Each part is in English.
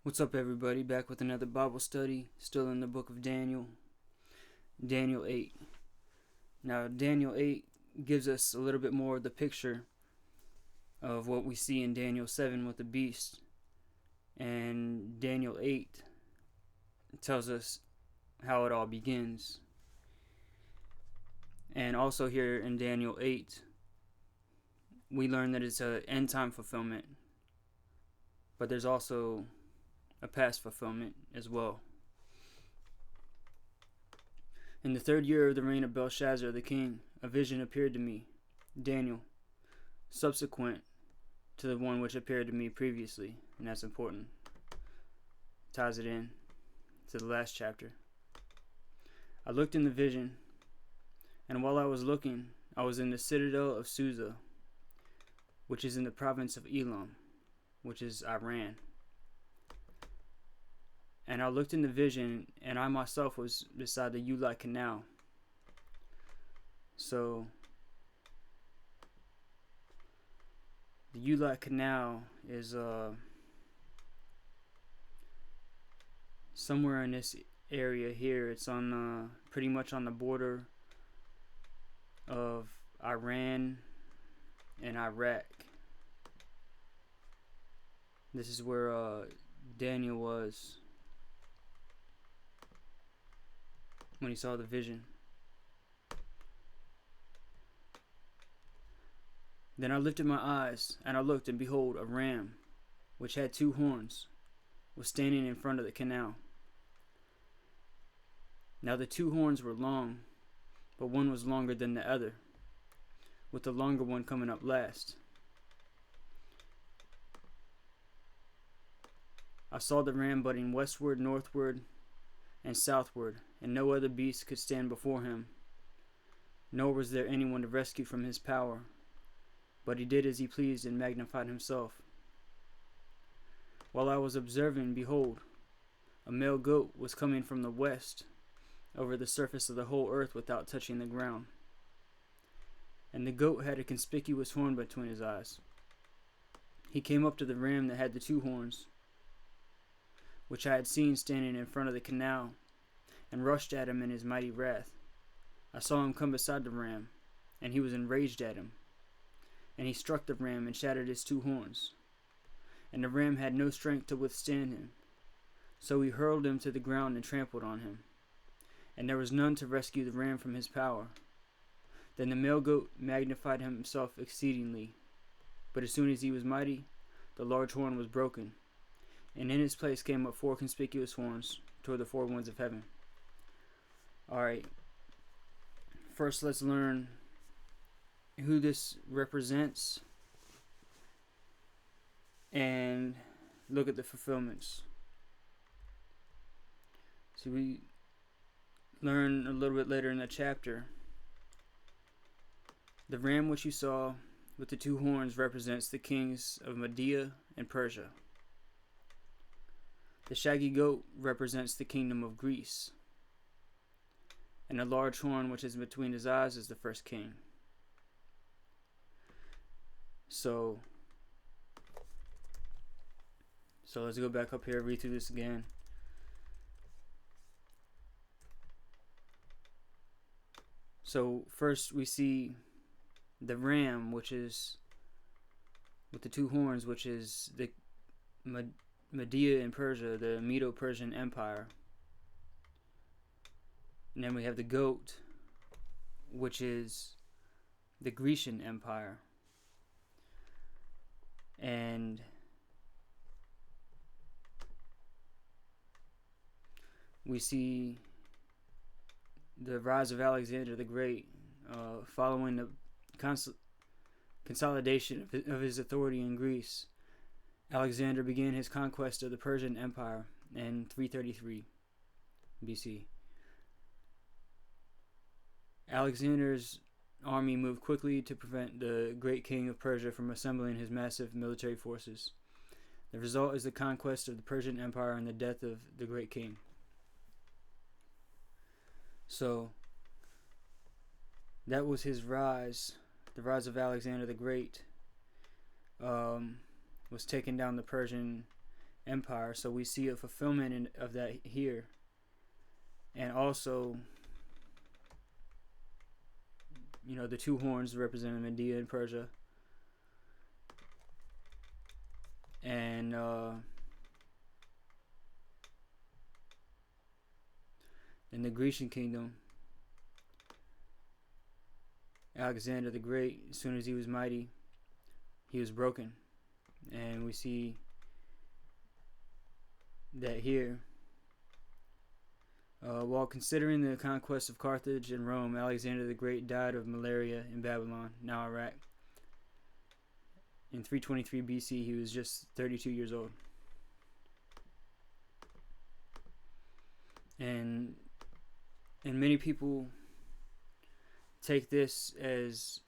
What's up, everybody? Back with another Bible study, still in the book of Daniel, Daniel 8. Now, Daniel 8 gives us a little bit more of the picture of what we see in Daniel 7 with the beast. And Daniel 8 tells us how it all begins. And also here in Daniel 8, we learn that it's an end time fulfillment, but there's also a past fulfillment as well. In the 3rd year of the reign of Belshazzar the king, a vision appeared to me, Daniel, subsequent to the one which appeared to me previously, and that's important. Ties it in to the last chapter. I looked in the vision, and while I was looking, I was in the citadel of Susa, which is in the province of Elam, which is Iran. And I looked in the vision, and I myself was beside the Ulai Canal. So, the Ulai Canal is somewhere in this area here. It's on pretty much on the border of Iran and Iraq. This is where Daniel was when he saw the vision. Then I lifted my eyes, and I looked, and behold, a ram, which had 2 horns, was standing in front of the canal. Now the 2 horns were long, but one was longer than the other, with the longer one coming up last. I saw the ram butting westward, northward, and southward, and no other beast could stand before him, nor was there anyone to rescue from his power, but he did as he pleased and magnified himself. While I was observing, behold, a male goat was coming from the west over the surface of the whole earth without touching the ground. And the goat had a conspicuous horn between his eyes. He came up to the ram that had the 2 horns, which I had seen standing in front of the canal, and rushed at him in his mighty wrath. I saw him come beside the ram, and he was enraged at him. And he struck the ram and shattered his 2 horns. And the ram had no strength to withstand him. So he hurled him to the ground and trampled on him. And there was none to rescue the ram from his power. Then the male goat magnified himself exceedingly. But as soon as he was mighty, the large horn was broken, and in its place came up 4 conspicuous horns toward the 4 winds of heaven. Alright, first let's learn who this represents and look at the fulfillments. So we learn a little bit later in the chapter, the ram which you saw with the 2 horns represents the kings of Media and Persia. The shaggy goat represents the kingdom of Greece, and the large horn which is between his eyes is the first king. So let's go back up here, read through this again. So first we see the ram, which is with the 2 horns, which is the Media and Persia, the Medo-Persian Empire. And then we have the goat, which is the Grecian Empire. And we see the rise of Alexander the Great, following the consolidation of his authority in Greece. Alexander began his conquest of the Persian Empire in 333 BC. Alexander's army moved quickly to prevent the great king of Persia from assembling his massive military forces. The result is the conquest of the Persian Empire and the death of the great king. So, that was his rise, the rise of Alexander the Great. Was taking down the Persian empire. So we see a fulfillment of that here. And also, the two horns representing Media and Persia. And in the Grecian kingdom, Alexander the Great, as soon as he was mighty, he was broken. And we see that here. While considering the conquest of Carthage and Rome, Alexander the Great died of malaria in Babylon, now Iraq. In 323 BC, he was just 32 years old. And many people take this as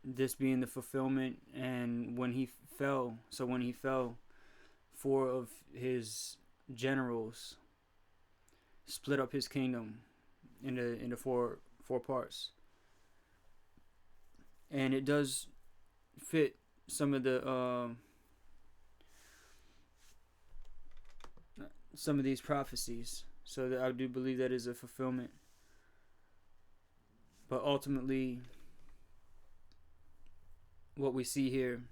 this being the fulfillment. And when he fell, 4 of his generals split up his kingdom into four parts, and it does fit some of these prophecies. So that I do believe that is a fulfillment. But ultimately, what we see here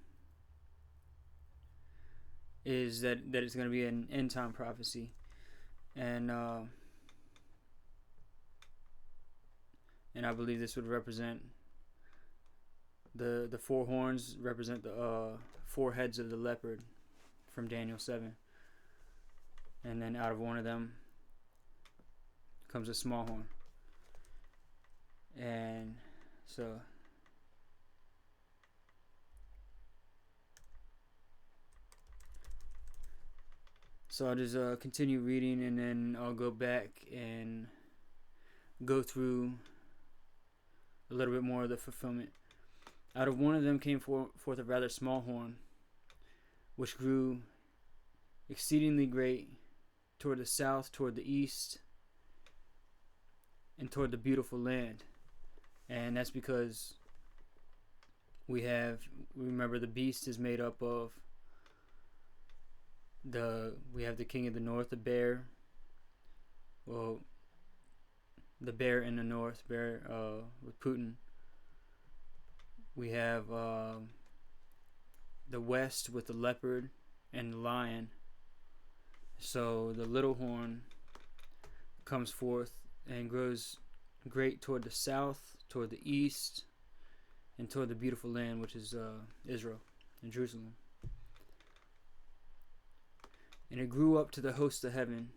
is that it's going to be an end time prophecy, and I believe this would represent the 4 horns represent the 4 heads of the leopard from Daniel 7, and then out of one of them comes a small horn. And so I'll just continue reading, and then I'll go back and go through a little bit more of the fulfillment. Out of one of them came forth a rather small horn, which grew exceedingly great toward the south, toward the east, and toward the beautiful land. And that's because remember the beast is made up of we have the king of the north, the bear. Well, the bear in the north, with Putin. We have the west with the leopard and the lion. So the little horn comes forth and grows great toward the south, toward the east, and toward the beautiful land, which is Israel and Jerusalem. And it grew up to the hosts of heaven,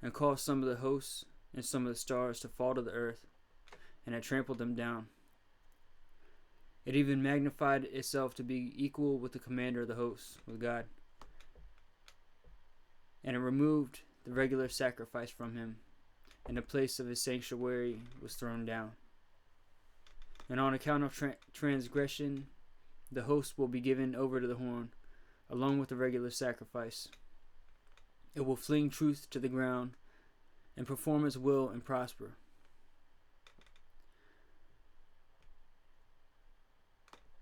and caused some of the hosts and some of the stars to fall to the earth, and it trampled them down. It even magnified itself to be equal with the commander of the hosts, with God. And it removed the regular sacrifice from him, and the place of his sanctuary was thrown down. And on account of transgression, the host will be given over to the horn, along with the regular sacrifice. It will fling truth to the ground, and perform its will and prosper.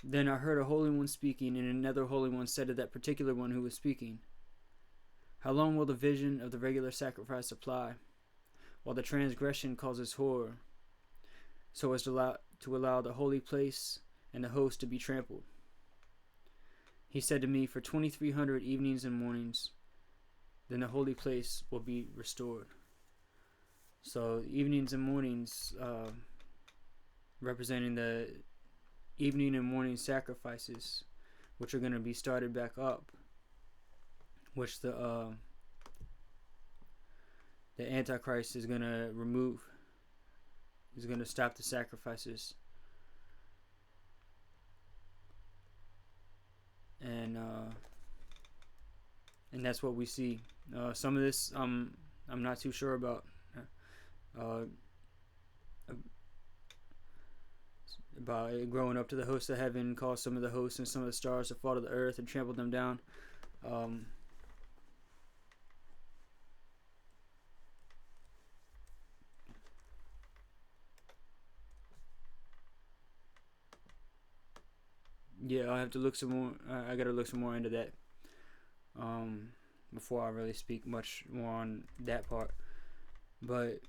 Then I heard a holy one speaking, and another holy one said to that particular one who was speaking, "How long will the vision of the regular sacrifice apply, while the transgression causes horror, so as to allow the holy place and the host to be trampled?" He said to me, "For 2,300 evenings and mornings, then the holy place will be restored." So evenings and mornings, representing the evening and morning sacrifices, which are going to be started back up, which the Antichrist is going to remove. He's going to stop the sacrifices. And that's what we see. Some of this I'm not too sure about. About it growing up to the hosts of heaven, caused some of the hosts and some of the stars to fall to the earth and trampled them down. Yeah, I'll have to look some more. I gotta look some more into that. before I really speak much more on that part. But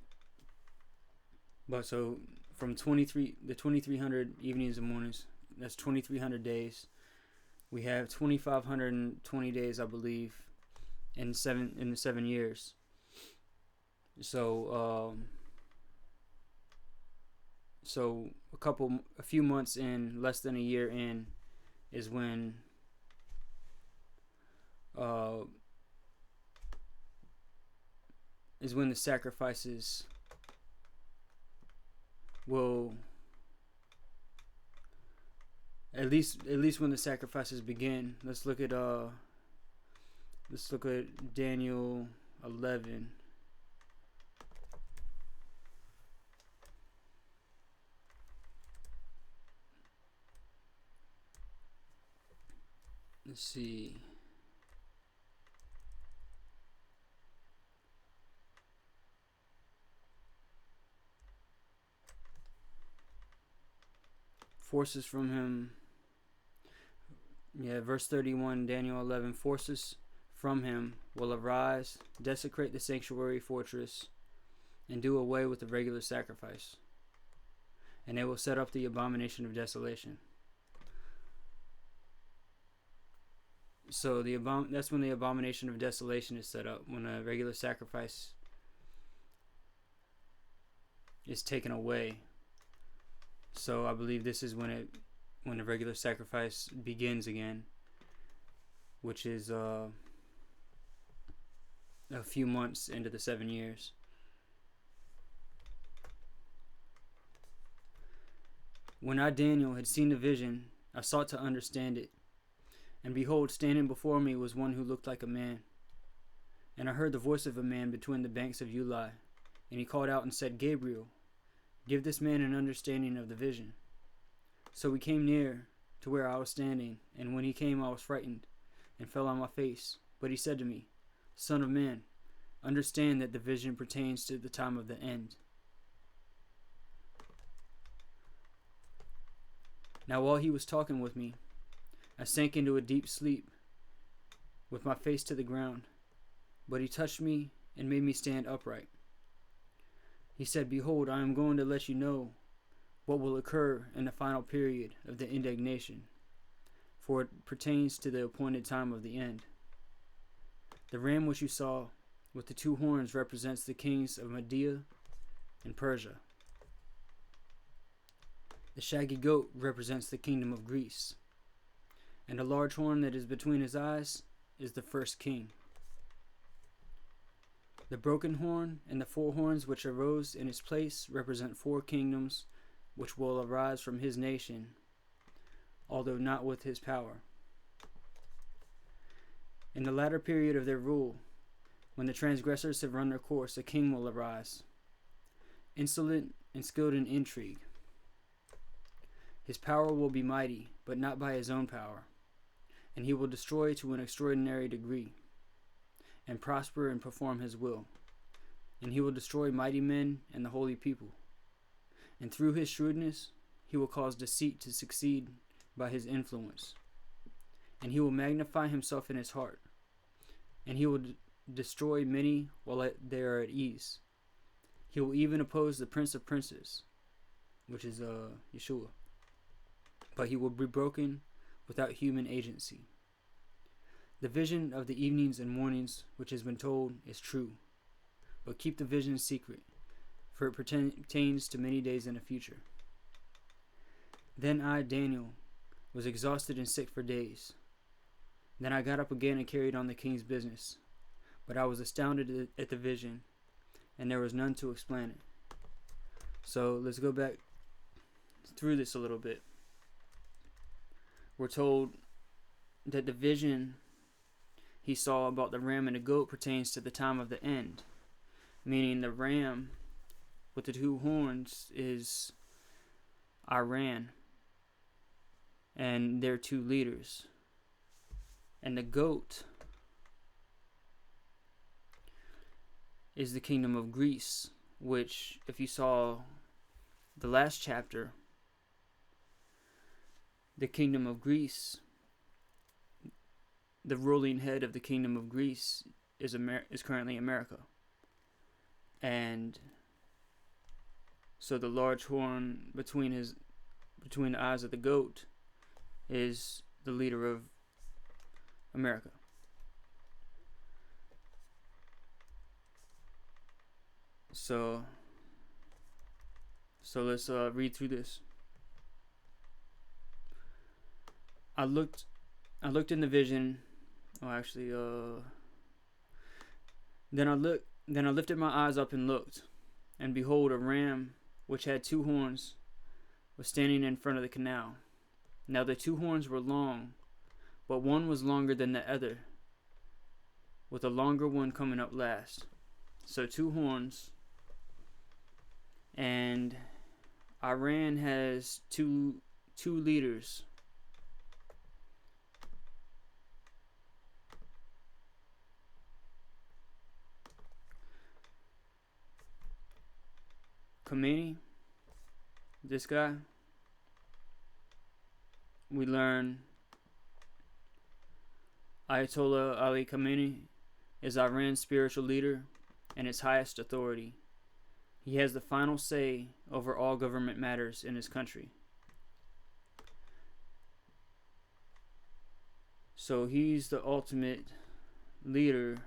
so from 2300 evenings and mornings, that's 2300 days. We have 2520 days, I believe, in the 7 years. So a few months in, less than a year in, is when the sacrifices will, at least when the sacrifices begin. Let's look at Daniel 11. Let's see. Forces from him. Yeah, verse 31, Daniel 11. Forces from him will arise, desecrate the sanctuary fortress, and do away with the regular sacrifice. And they will set up the abomination of desolation. So that's when the abomination of desolation is set up, when a regular sacrifice is taken away. So I believe this is when the regular sacrifice begins again, which is a few months into the 7 years. When I, Daniel, had seen the vision, I sought to understand it. And behold, standing before me was one who looked like a man. And I heard the voice of a man between the banks of Ulai. And he called out and said, Gabriel, give this man an understanding of the vision. So we came near to where I was standing, and when he came I was frightened, and fell on my face. But he said to me, Son of man, understand that the vision pertains to the time of the end. Now while he was talking with me, I sank into a deep sleep, with my face to the ground. But he touched me and made me stand upright. He said, Behold, I am going to let you know what will occur in the final period of the indignation, for it pertains to the appointed time of the end. The ram which you saw with the 2 horns represents the kings of Media and Persia. The shaggy goat represents the kingdom of Greece. And the large horn that is between his eyes is the first king. The broken horn and the 4 horns which arose in its place represent 4 kingdoms which will arise from his nation, although not with his power. In the latter period of their rule, when the transgressors have run their course, a king will arise, insolent and skilled in intrigue. His power will be mighty, but not by his own power. And he will destroy to an extraordinary degree, and prosper and perform his will. And he will destroy mighty men and the holy people. And through his shrewdness, he will cause deceit to succeed by his influence. And he will magnify himself in his heart. And he will destroy many while they are at ease. He will even oppose the Prince of Princes, which is Yeshua. But he will be broken without human agency. The vision of the evenings and mornings which has been told is true, but keep the vision secret, for it pertains to many days in the future. Then I, Daniel, was exhausted and sick for days. Then I got up again and carried on the king's business, but I was astounded at the vision, and there was none to explain it. So let's go back through this a little bit. We're told that the vision he saw about the ram and the goat pertains to the time of the end, meaning the ram with the 2 horns is Iran and their 2 leaders, and the goat is the kingdom of Greece, which, if you saw the last chapter, the kingdom of Greece the ruling head of the kingdom of Greece is currently America. And so the large horn between the eyes of the goat is the leader of America. So let's read through this. I looked in the vision. Oh, actually, Then I lifted my eyes up and looked, and behold, a ram which had 2 horns was standing in front of the canal. Now the 2 horns were long, but one was longer than the other, with a longer one coming up last. So 2 horns. And Iran has two leaders. Khomeini, this guy, we learn Ayatollah Ali Khamenei is Iran's spiritual leader and its highest authority. He has the final say over all government matters in his country. So he's the ultimate leader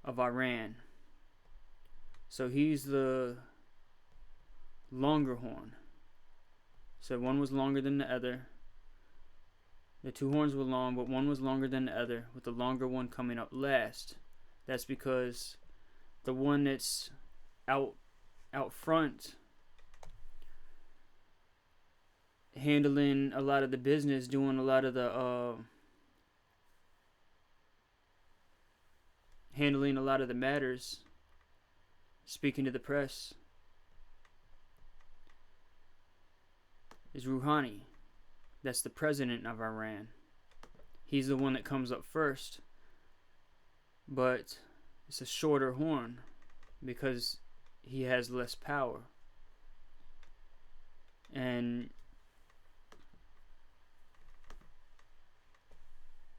of Iran. So he's the longer horn. So one was longer than the other. The 2 horns were long, but one was longer than the other, with the longer one coming up last. That's because the one that's out front, handling a lot of the business, doing a lot of the handling a lot of the matters, speaking to the press, is Rouhani. That's the president of Iran. He's the one that comes up first, but it's a shorter horn because he has less power. And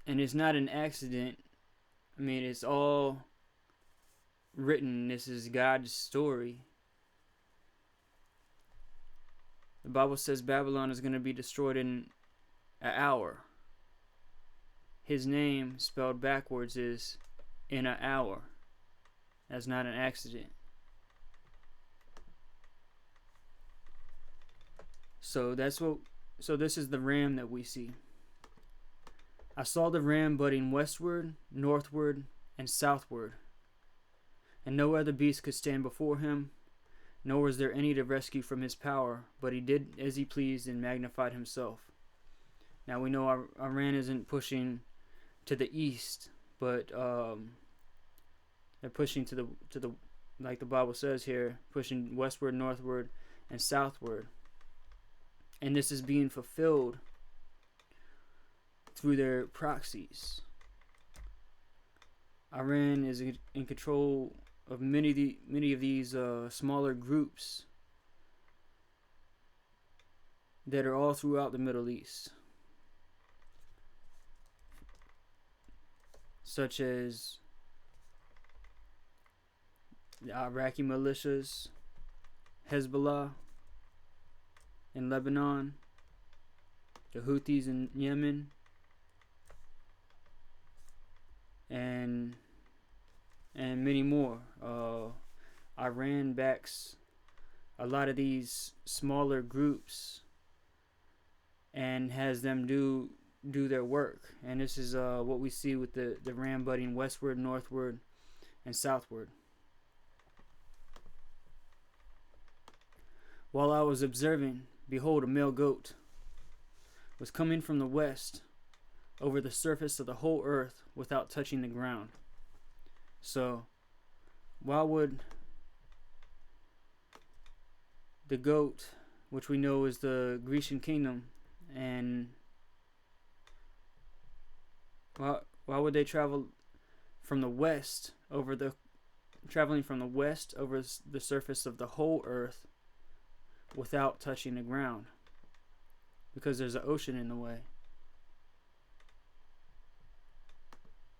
it's not an accident. I mean, it's all written. This is God's story. The Bible says Babylon is going to be destroyed in an hour. His name, spelled backwards, is in an hour. That's not an accident. So this is the ram that we see. I saw the ram budding westward, northward, and southward, and no other beast could stand before him, nor was there any to rescue from his power, but he did as he pleased and magnified himself. Now we know Iran isn't pushing to the east, but they're pushing to the like the Bible says here, pushing westward, northward, and southward. And this is being fulfilled through their proxies. Iran is in control of many of these smaller groups that are all throughout the Middle East, such as the Iraqi militias, Hezbollah in Lebanon, the Houthis in Yemen, and many more. Iran backs a lot of these smaller groups and has them do their work. And this is what we see with the ram budding westward, northward, and southward. While I was observing, behold, a male goat was coming from the west over the surface of the whole earth without touching the ground. So, why would the goat, which we know is the Grecian kingdom, and why would they travel from the west over the surface of the whole earth without touching the ground? Because there's an ocean in the way.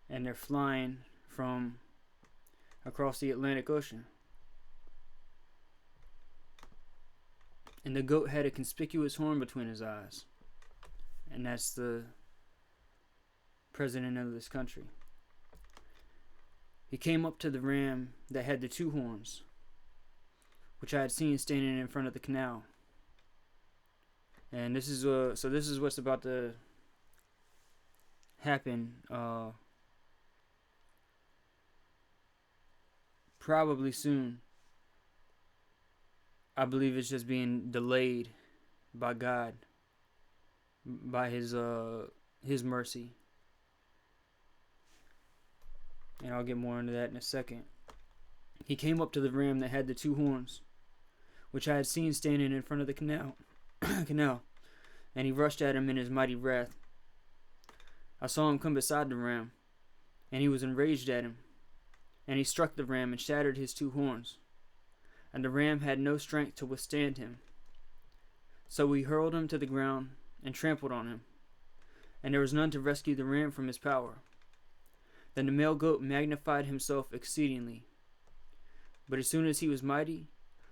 and they're flying from across the Atlantic Ocean. And the goat had a conspicuous horn between his eyes, and that's the president of this country. He came up to the ram that had the two horns, which I had seen standing in front of the canal. And this is what's about to happen. Probably soon. I believe it's just being delayed by God, by His mercy. And I'll get more into that in a second. He came up to the ram that had the two horns, which I had seen standing in front of the canal, and he rushed at him in his mighty wrath. I saw him come beside the ram, and he was enraged at him, and he struck the ram and shattered his two horns, and the ram had no strength to withstand him. So he hurled him to the ground and trampled on him, and there was none to rescue the ram from his power. Then the male goat magnified himself exceedingly, but as soon as he was mighty,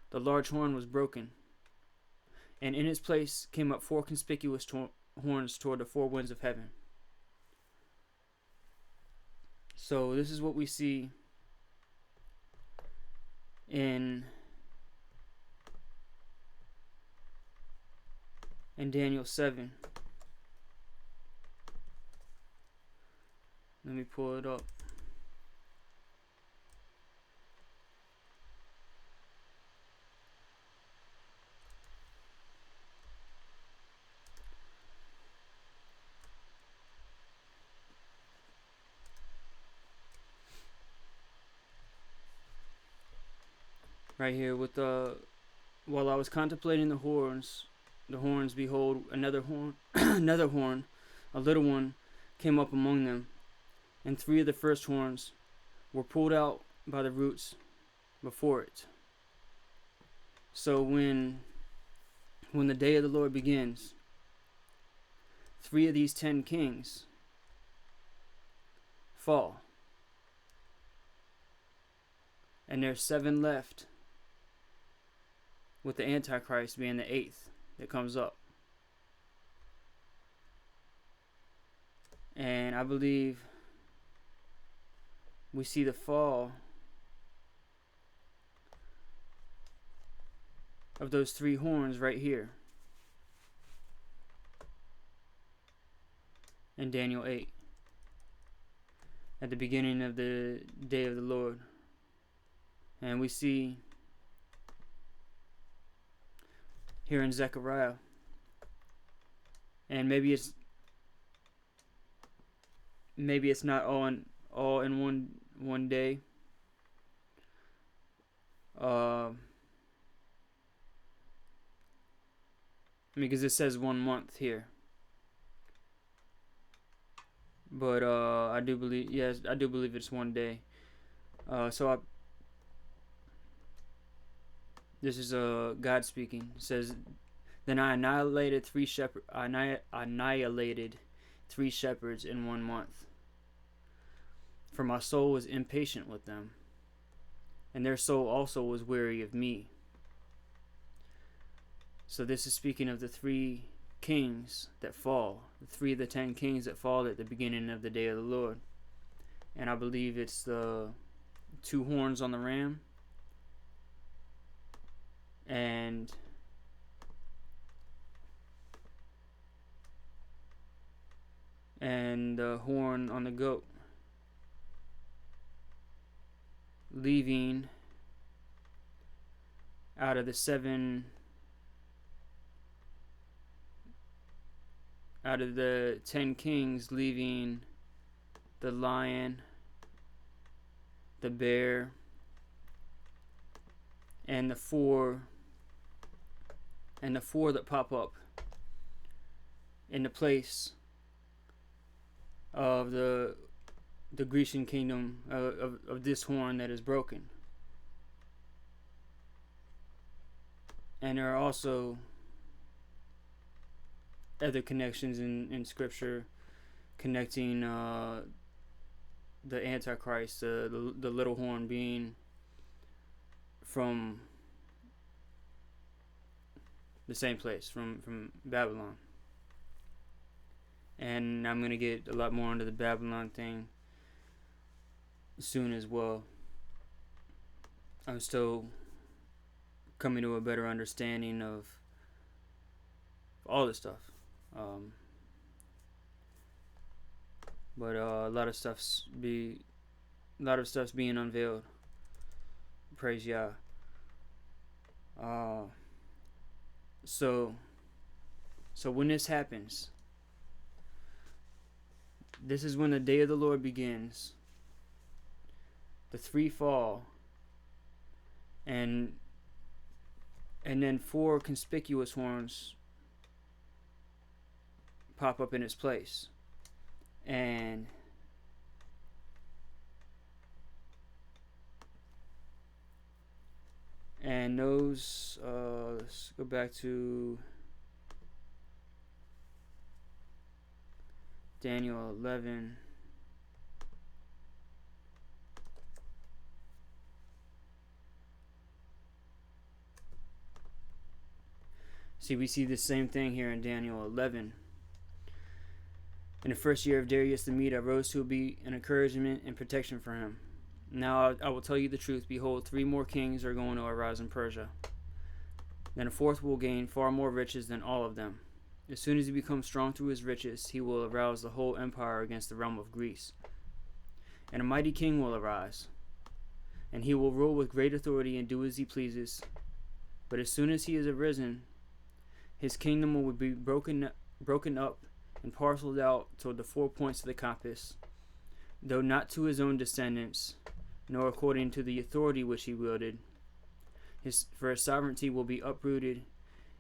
the large horn was broken, and in its place came up four conspicuous horns toward the four winds of heaven. So this is what we see in Daniel 7. Let me pull it up. Right here with while I was contemplating the horns, behold, another horn, another horn, a little one, came up among them, and three of the first horns were pulled out by the roots before it. So when the day of the Lord begins, three of these 10 kings fall, and there's 7 left, with the Antichrist being the 8th that comes up. And I believe we see the fall of those 3 horns right here in Daniel 8, at the beginning of the day of the Lord. And we see here in Zechariah, and maybe it's not all in one day. Because it says 1 month here, but I do believe it's one day. This is God speaking. It says, "Then I annihilated 3 shepherds in 1 month. For my soul was impatient with them, and their soul also was weary of me." So this is speaking of the 3 kings that fall, the 3 of the 10 kings that fall at the beginning of the day of the Lord. And I believe it's the 2 horns on the ram, and the horn on the goat, leaving out of the 7, out of the 10 kings, leaving the lion, the bear, and the 4 that pop up in the place of the Grecian kingdom of this horn that is broken. And there are also other connections in scripture connecting the Antichrist, the little horn being from the same place, from Babylon. And I'm going to get a lot more into the Babylon thing soon as well. I'm still coming to a better understanding of all this stuff. But a lot of stuff's being unveiled. Praise Yah. So when this happens, this is when the day of the Lord begins. The three fall, and then four conspicuous horns pop up in its place. And those, let's go back to Daniel 11. See, we see the same thing here in Daniel 11. In the first year of Darius the Mede, I rose to be an encouragement and protection for him. Now I will tell you the truth. Behold, 3 more kings are going to arise in Persia. Then a fourth will gain far more riches than all of them. As soon as he becomes strong through his riches, he will arouse the whole empire against the realm of Greece. And a mighty king will arise, and he will rule with great authority and do as he pleases. But as soon as he is arisen, his kingdom will be broken up and parceled out toward the 4 points of the compass, though not to his own descendants, nor according to the authority which he wielded. For his sovereignty will be uprooted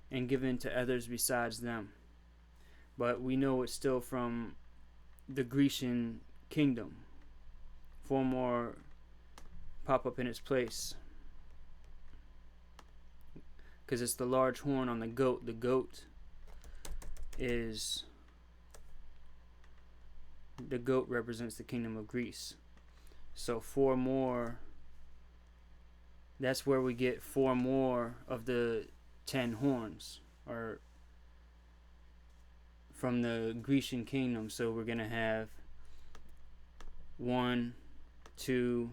and given to others besides them. But we know it's still from the Grecian kingdom. 4 more pop up in its place, because it's the large horn on the goat. The goat represents the kingdom of Greece. So 4 more, that's where we get 4 more of the 10 horns, or from the Grecian kingdom. So we're going to have 1, 2,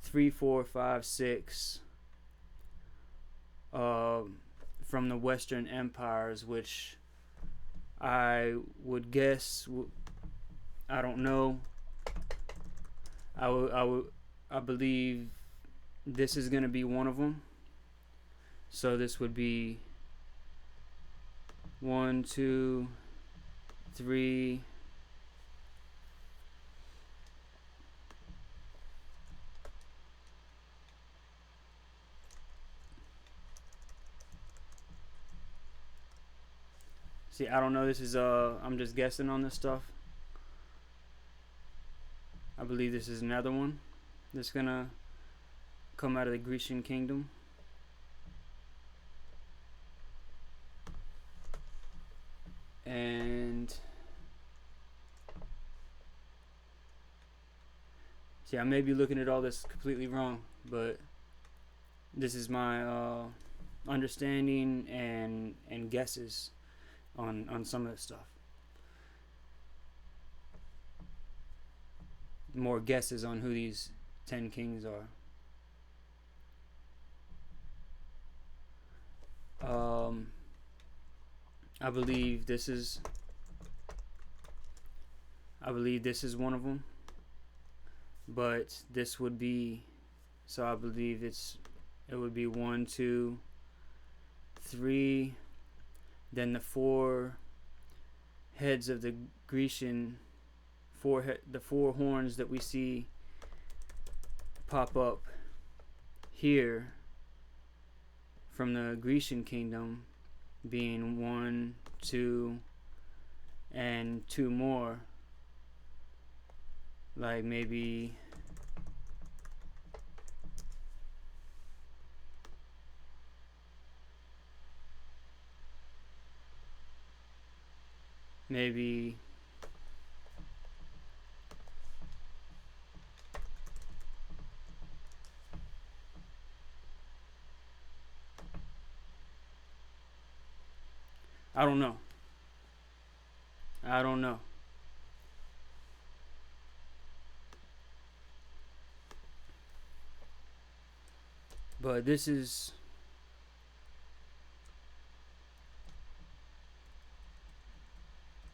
3, 4, 5, 6 from the Western empires, which I would guess, I don't know, I believe this is going to be one of them. So this would be 1, 2, 3, see, I don't know, this is I'm just guessing on this stuff. I believe this is another one that's gonna come out of the Grecian kingdom. And see, I may be looking at all this completely wrong, but this is my understanding and guesses on some of this stuff. More guesses on who these 10 kings are. I believe this is one of them, but this would be, so I believe it would be 1, 2, 3, then the 4 heads of the Grecian, the 4 horns that we see pop up here from the Grecian kingdom, being 1, 2, and 2 more, like maybe I don't know. I don't know. But this is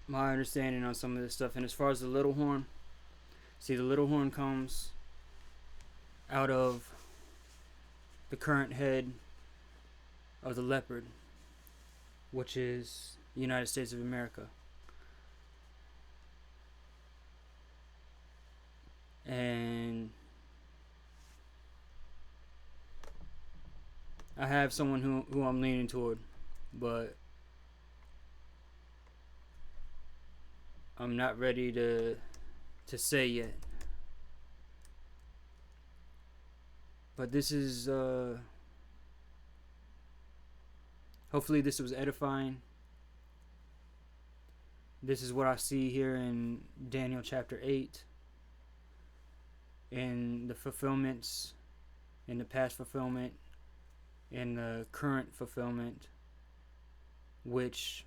my understanding on some of this stuff. And as far as the little horn, see, the little horn comes out of the current head of the leopard, which is the United States of America. And I have someone who I'm leaning toward, but I'm not ready to say yet. But this is hopefully this was edifying. This is what I see here in Daniel chapter 8, in the fulfillments, in the past fulfillment, in the current fulfillment, which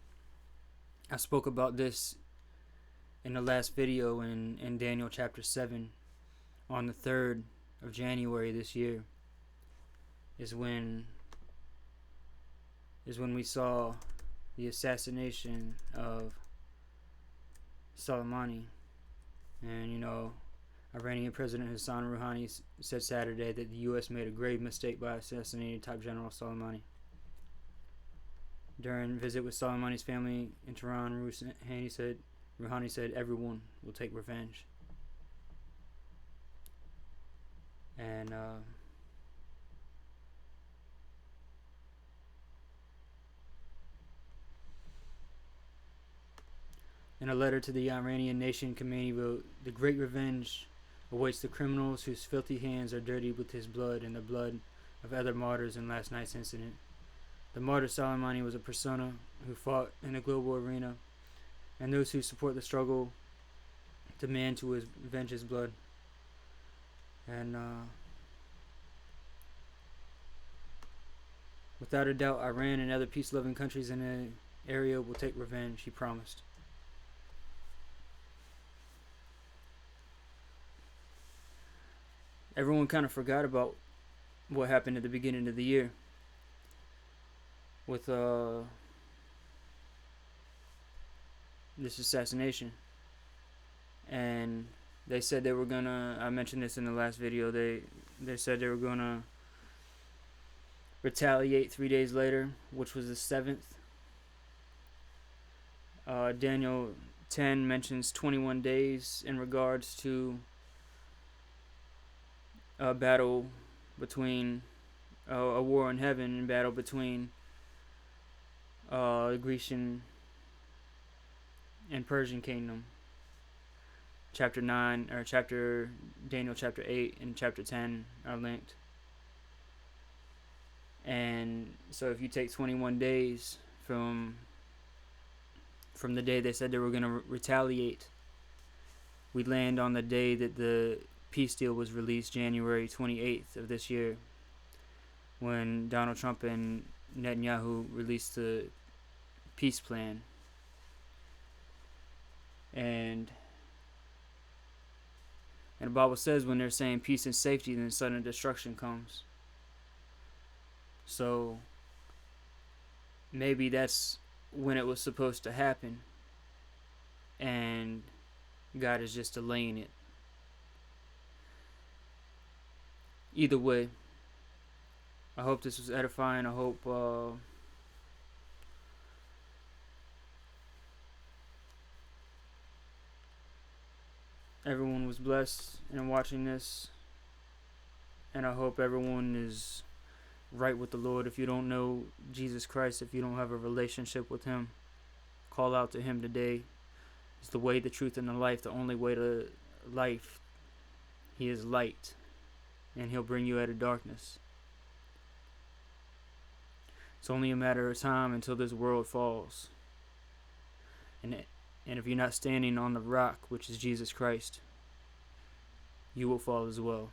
I spoke about this in the last video in Daniel chapter 7. On the 3rd of January this year is when we saw the assassination of Soleimani. And you know, Iranian President Hassan Rouhani said Saturday that the U.S. made a grave mistake by assassinating top General Soleimani. During a visit with Soleimani's family in Tehran, Rouhani said everyone will take revenge. And in a letter to the Iranian nation, Khamenei wrote, "The great revenge awaits the criminals whose filthy hands are dirtied with his blood and the blood of other martyrs in last night's incident. The martyr Soleimani was a persona who fought in a global arena, and those who support the struggle demand to avenge his blood." And without a doubt, Iran and other peace-loving countries in the area will take revenge, he promised. Everyone kind of forgot about what happened at the beginning of the year with this assassination. And they said they were gonna, I mentioned this in the last video, they said they were gonna retaliate 3 days later, which was the 7th. Daniel 10 mentions 21 days in regards to a battle between a war in heaven and battle between the Grecian and Persian kingdom. Daniel chapter 8 and chapter 10 are linked. And so if you take 21 days from the day they said they were going to retaliate, we land on the day that the peace deal was released, January 28th of this year, when Donald Trump and Netanyahu released the peace plan. And the Bible says when they're saying peace and safety, then sudden destruction comes. So maybe that's when it was supposed to happen, and God is just delaying it. Either way, I hope this was edifying. I hope everyone was blessed in watching this, and I hope everyone is right with the Lord. If you don't know Jesus Christ, if you don't have a relationship with him, call out to him today. He's the way, the truth, and the life, the only way to life. He is light, and he'll bring you out of darkness. It's only a matter of time until this world falls. And if you're not standing on the rock, which is Jesus Christ, you will fall as well.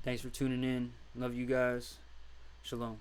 Thanks for tuning in. Love you guys. Shalom.